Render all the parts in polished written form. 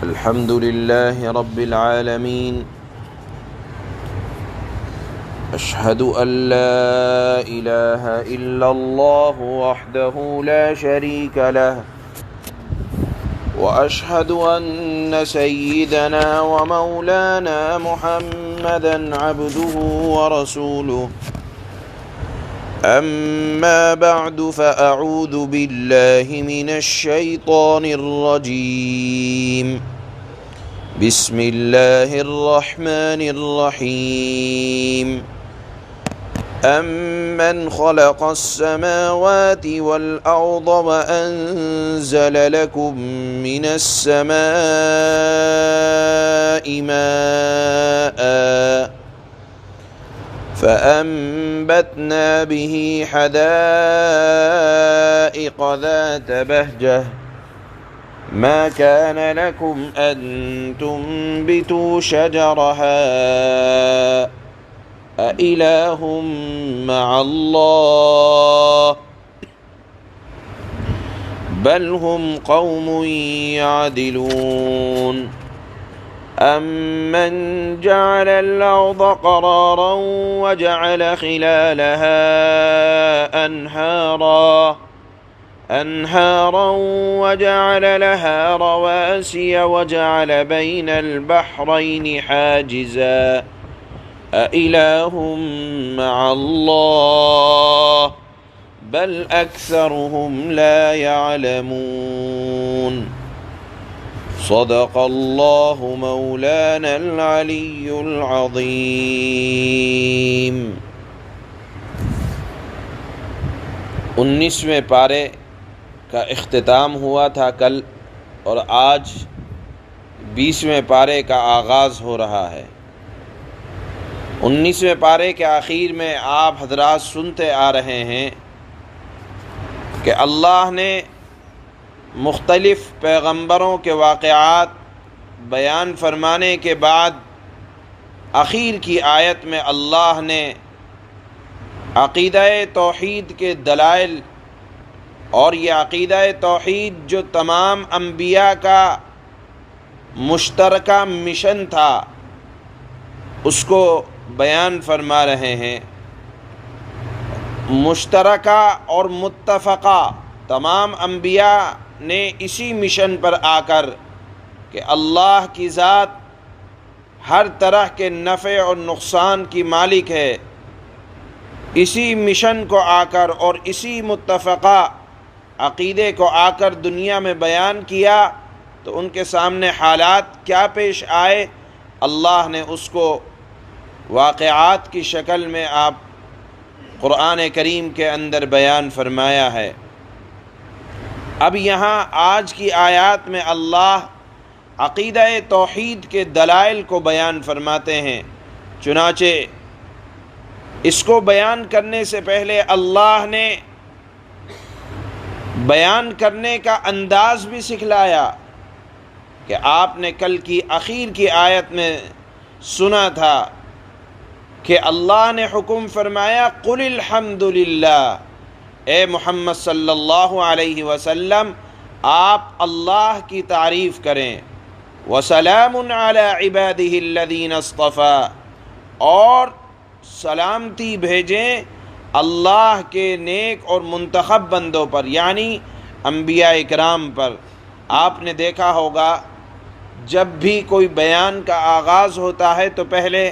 الحمد لله رب العالمين. أشهد أن لا إله إلا الله وحده لا شريك له، وأشهد أن سيدنا ومولانا محمدا عبده ورسوله. أما بعد فأعوذ بالله من الشيطان الرجيم. بسم الله الرحمن الرحيم. أمن خلق السماوات والأرض وأنزل لكم من السماء ماء فأنبتنا به حدائق ذات بهجة ما كان لكم أن تنبتوا شجرها أإله مع الله بل هم قوم يعدلون. أمن جعل الأرض قرارا وجعل خلالها أنهارا وجعل لها رواسي وجعل بين البحرين حاجزا أإله مع الله بل أكثرهم لا يعلمون. صدق الله مولانا العلی العظیم. 19ویں پارے کا اختتام ہوا تھا کل، اور آج 20ویں پارے کا آغاز ہو رہا ہے. 19ویں پارے کے آخر میں آپ حضرات سنتے آ رہے ہیں کہ اللہ نے مختلف پیغمبروں کے واقعات بیان فرمانے کے بعد اخیر کی آیت میں اللہ نے عقیدہ توحید کے دلائل، اور یہ عقیدہ توحید جو تمام انبیاء کا مشترکہ مشن تھا، اس کو بیان فرما رہے ہیں. مشترکہ اور متفقہ تمام انبیاء نے اسی مشن پر آ کر کہ اللہ کی ذات ہر طرح کے نفع اور نقصان کی مالک ہے، اسی مشن کو آ کر اور اسی متفقہ عقیدے کو آ کر دنیا میں بیان کیا. تو ان کے سامنے حالات کیا پیش آئے، اللہ نے اس کو واقعات کی شکل میں آپ قرآن کریم کے اندر بیان فرمایا ہے. اب یہاں آج کی آیات میں اللہ عقیدہ توحید کے دلائل کو بیان فرماتے ہیں. چنانچہ اس کو بیان کرنے سے پہلے اللہ نے بیان کرنے کا انداز بھی سکھلایا کہ آپ نے کل کی اخیر کی آیت میں سنا تھا کہ اللہ نے حکم فرمایا قل الحمد للہ، اے محمد صلی اللہ علیہ وسلم آپ اللہ کی تعریف کریں. وسلام علی عبادہ الذین اصطفیٰ، اور سلامتی بھیجیں اللہ کے نیک اور منتخب بندوں پر، یعنی انبیاء اکرام پر. آپ نے دیکھا ہوگا جب بھی کوئی بیان کا آغاز ہوتا ہے تو پہلے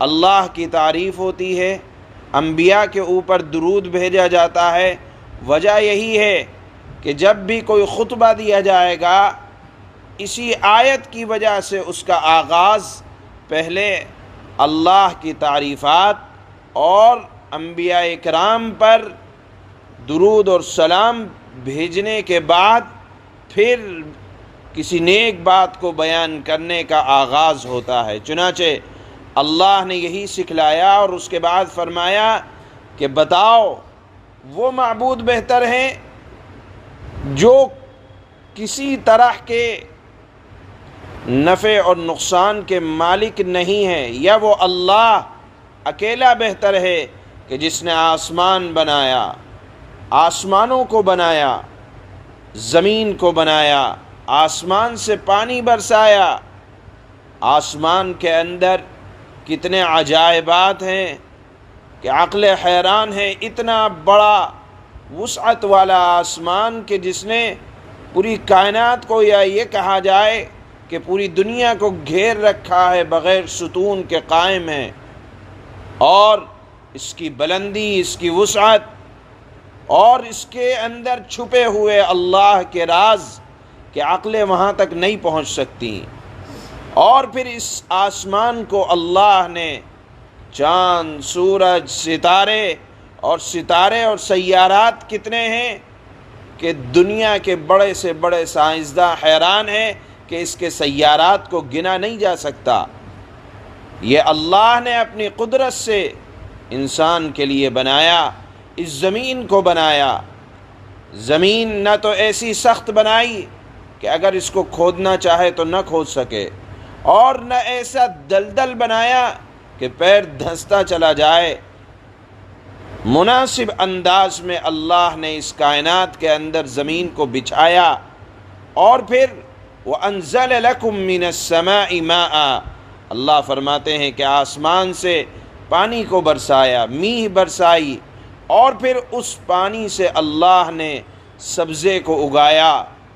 اللہ کی تعریف ہوتی ہے، انبیاء کے اوپر درود بھیجا جاتا ہے. وجہ یہی ہے کہ جب بھی کوئی خطبہ دیا جائے گا، اسی آیت کی وجہ سے اس کا آغاز پہلے اللہ کی تعریفات اور انبیاء اکرام پر درود اور سلام بھیجنے کے بعد پھر کسی نیک بات کو بیان کرنے کا آغاز ہوتا ہے. چنانچہ اللہ نے یہی سکھلایا اور اس کے بعد فرمایا کہ بتاؤ وہ معبود بہتر ہیں جو کسی طرح کے نفع اور نقصان کے مالک نہیں ہیں، یا وہ اللہ اکیلا بہتر ہے کہ جس نے آسمان بنایا، آسمانوں کو بنایا، زمین کو بنایا، آسمان سے پانی برسایا۔ آسمان کے اندر کتنے عجائبات ہیں کہ عقل حیران ہے۔ اتنا بڑا وسعت والا آسمان کہ جس نے پوری کائنات کو، یا یہ کہا جائے کہ پوری دنیا کو گھیر رکھا ہے، بغیر ستون کے قائم ہے، اور اس کی بلندی، اس کی وسعت اور اس کے اندر چھپے ہوئے اللہ کے راز کہ عقلیں وہاں تک نہیں پہنچ سکتی۔ اور پھر اس آسمان کو اللہ نے چاند، سورج، ستارے اور سیارات کتنے ہیں کہ دنیا کے بڑے سے بڑے سائنسداں حیران ہیں کہ اس کے سیارات کو گنا نہیں جا سکتا۔ یہ اللہ نے اپنی قدرت سے انسان کے لیے بنایا، اس زمین کو بنایا۔ زمین نہ تو ایسی سخت بنائی کہ اگر اس کو کھودنا چاہے تو نہ کھود سکے، اور نہ ایسا دلدل بنایا کہ پیر دھنستا چلا جائے۔ مناسب انداز میں اللہ نے اس کائنات کے اندر زمین کو بچھایا، اور پھر وَأَنزَلَ لَكُم مِّنَ السَّمَاءِ مَاءً، اللہ فرماتے ہیں کہ آسمان سے پانی کو برسایا، میہ برسائی، اور پھر اس پانی سے اللہ نے سبزے کو اگایا،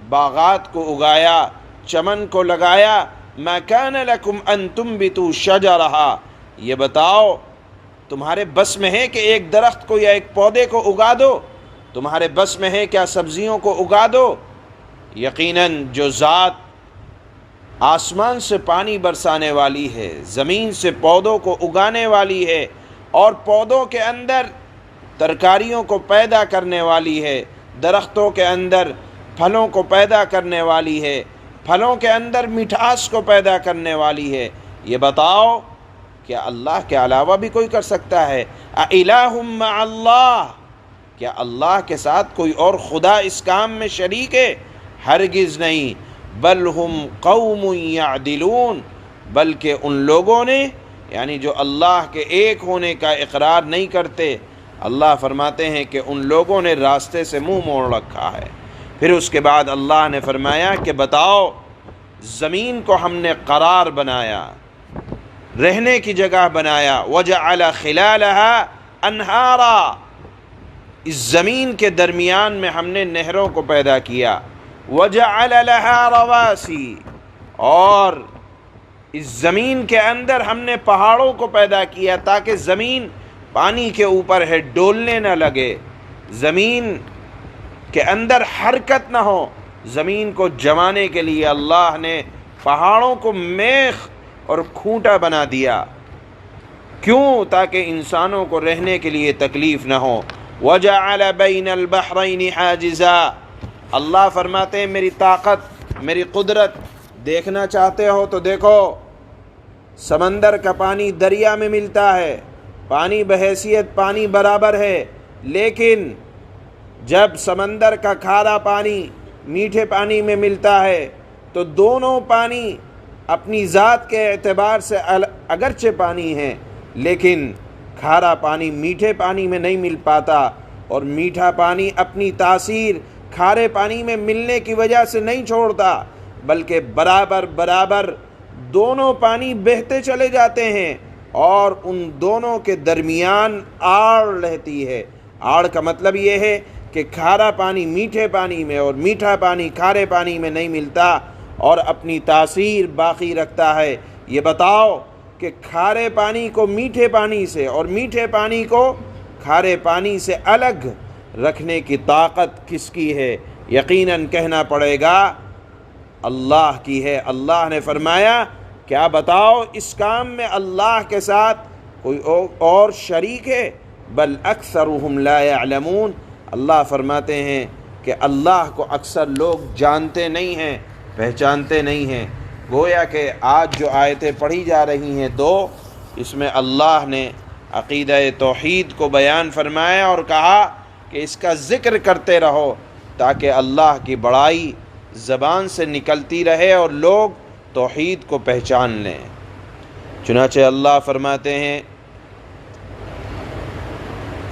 باغات کو اگایا، چمن کو لگایا۔ مَا كَانَ لَكُمْ أَن تُنبِتُوا شَجَرَهَا، یہ بتاؤ تمہارے بس میں ہے کہ ایک درخت کو یا ایک پودے کو اگا دو؟ تمہارے بس میں ہے کیا سبزیوں کو اگا دو؟ یقیناً جو ذات آسمان سے پانی برسانے والی ہے، زمین سے پودوں کو اگانے والی ہے، اور پودوں کے اندر ترکاریوں کو پیدا کرنے والی ہے، درختوں کے اندر پھلوں کو پیدا کرنے والی ہے، پھلوں کے اندر مٹھاس کو پیدا کرنے والی ہے، یہ بتاؤ کیا اللہ کے علاوہ بھی کوئی کر سکتا ہے؟ اِلَٰهٌ مَّعَ اللَّهِ، کیا اللہ کے ساتھ کوئی اور خدا اس کام میں شریک ہے؟ ہرگز نہیں۔ بل ہم قوم یعدلون، بلکہ ان لوگوں نے، یعنی جو اللہ کے ایک ہونے کا اقرار نہیں کرتے، اللہ فرماتے ہیں کہ ان لوگوں نے راستے سے منہ موڑ رکھا ہے۔ پھر اس کے بعد اللہ نے فرمایا کہ بتاؤ زمین کو ہم نے قرار بنایا، رہنے کی جگہ بنایا، وَجَعَلَ خِلَالَهَا أَنْهَارًا، اس زمین کے درمیان میں ہم نے نہروں کو پیدا کیا، وَجَعَلَ لَهَا رَوَاسِي، اور اس زمین کے اندر ہم نے پہاڑوں کو پیدا کیا تاکہ زمین پانی کے اوپر ہے، ڈولنے نہ لگے، زمین کے اندر حرکت نہ ہو۔ زمین کو جمانے کے لیے اللہ نے پہاڑوں کو میخ اور کھونٹا بنا دیا، کیوں؟ تاکہ انسانوں کو رہنے کے لیے تکلیف نہ ہو۔ وَجَعَلَ بَيْنَ الْبَحْرَيْنِ حَاجِزًا، اللہ فرماتے ہیں میری طاقت، میری قدرت دیکھنا چاہتے ہو تو دیکھو، سمندر کا پانی دریا میں ملتا ہے، پانی بحیثیت پانی برابر ہے، لیکن جب سمندر کا کھارا پانی میٹھے پانی میں ملتا ہے تو دونوں پانی اپنی ذات کے اعتبار سے اگرچہ پانی ہیں، لیکن کھارا پانی میٹھے پانی میں نہیں مل پاتا، اور میٹھا پانی اپنی تاثیر کھارے پانی میں ملنے کی وجہ سے نہیں چھوڑتا، بلکہ برابر برابر دونوں پانی بہتے چلے جاتے ہیں، اور ان دونوں کے درمیان آڑ رہتی ہے۔ آڑ کا مطلب یہ ہے کہ کھارا پانی میٹھے پانی میں اور میٹھا پانی کھارے پانی میں نہیں ملتا اور اپنی تاثیر باقی رکھتا ہے۔ یہ بتاؤ کہ کھارے پانی کو میٹھے پانی سے اور میٹھے پانی کو کھارے پانی سے الگ رکھنے کی طاقت کس کی ہے؟ یقیناً کہنا پڑے گا اللہ کی ہے۔ اللہ نے فرمایا کیا بتاؤ اس کام میں اللہ کے ساتھ کوئی اور شریک ہے؟ بل اکثرهم لا يعلمون، اللہ فرماتے ہیں کہ اللہ کو اکثر لوگ جانتے نہیں ہیں، پہچانتے نہیں ہیں۔ گویا کہ آج جو آیتیں پڑھی جا رہی ہیں دو، اس میں اللہ نے عقیدہ توحید کو بیان فرمایا اور کہا کہ اس کا ذکر کرتے رہو تاکہ اللہ کی بڑائی زبان سے نکلتی رہے اور لوگ توحید کو پہچان لیں۔ چنانچہ اللہ فرماتے ہیں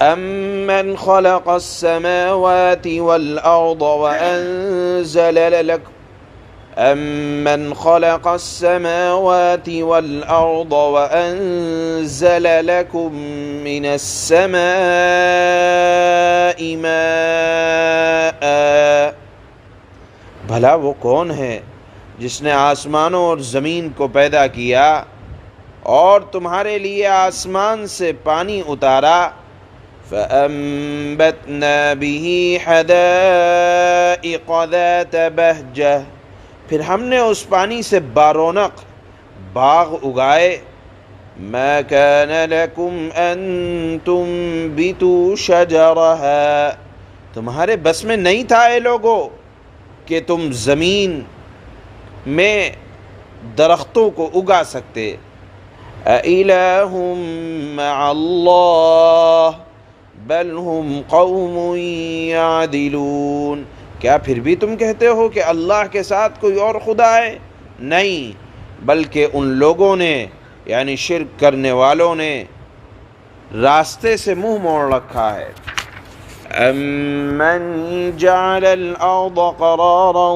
أَمَّنْ خَلَقَ السَّمَاوَاتِ وَالْأَرْضَ أَمَّنْ خَلَقَ السَّمَاوَاتِ وَالْأَرْضَ وَأَنزَلَ لَكُم مِّنَ السَّمَاءِ مَاءً، بھلا وہ کون ہے جس نے آسمانوں اور زمین کو پیدا کیا اور تمہارے لیے آسمان سے پانی اتارا، فَأَنبَتْنَا بِهِ حَدَائِقَ ذَاتَ بَهْجَةٍ، پھر ہم نے اس پانی سے بارونق باغ اگائے، مَا كَانَ لَكُمْ أَن تُنبِتُوا شَجَرَهَا، تمہارے بس میں نہیں تھا اے لوگو کہ تم زمین میں درختوں کو اگا سکتے۔ أَإِلَٰهٌ مَّعَ اللَّهِ بَلْ هُمْ قَوْمٌ يَعْدِلُونَ، کیا پھر بھی تم کہتے ہو کہ اللہ کے ساتھ کوئی اور خدا ہے؟ نہیں، بلکہ ان لوگوں نے یعنی شرک کرنے والوں نے راستے سے منہ موڑ رکھا ہے۔ أَمَّنْ جَعَلَ الْأَرْضَ قَرَارًا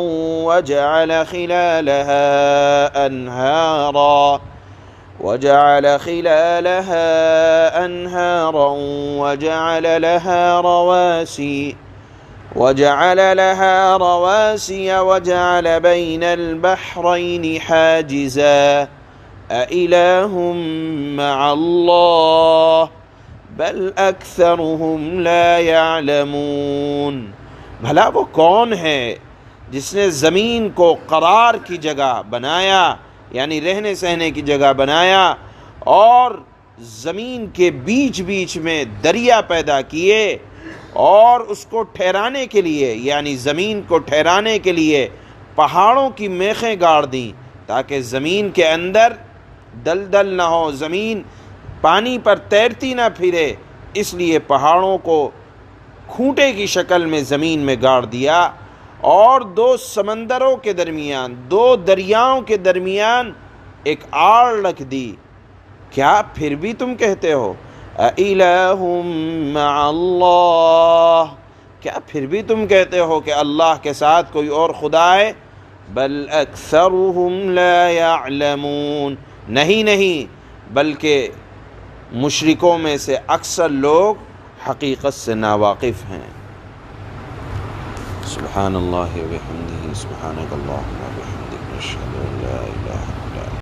وَجَعَلَ خِلَالَهَا أَنْهَارًا وَجَعَلَ لَهَا رَوَاسِيَ وَجَعَلَ بَيْنَ الْبَحْرَيْنِ حَاجِزًا أَإِلَٰهٌ مَّعَ اللَّهِ بَلْ أَكْثَرُهُمْ لَا يَعْلَمُونَ، بھلا وہ کون ہے جس نے زمین کو قرار کی جگہ بنایا یعنی رہنے سہنے کی جگہ بنایا اور زمین کے بیچ بیچ میں دریا پیدا کیے اور اس کو ٹھہرانے کے لیے یعنی زمین کو ٹھہرانے کے لیے پہاڑوں کی میخیں گاڑ دیں تاکہ زمین کے اندر دلدل نہ ہو، زمین پانی پر تیرتی نہ پھرے، اس لیے پہاڑوں کو کھونٹے کی شکل میں زمین میں گاڑ دیا اور دو سمندروں کے درمیان، دو دریاؤں کے درمیان ایک آڑ رکھ دی، کیا پھر بھی تم کہتے ہو أَإِلَٰهٌ مَّعَ اللَّهِ، کیا پھر بھی تم کہتے ہو کہ اللہ کے ساتھ کوئی اور خدا ہے؟ بل اکثرهم لا يعلمون، نہیں بلکہ مشرکوں میں سے اکثر لوگ حقیقت سے ناواقف ہیں۔ سبحان اللہ و بحمدہ، سبحانک اللہم و بحمدک، نشہد ان لا الہ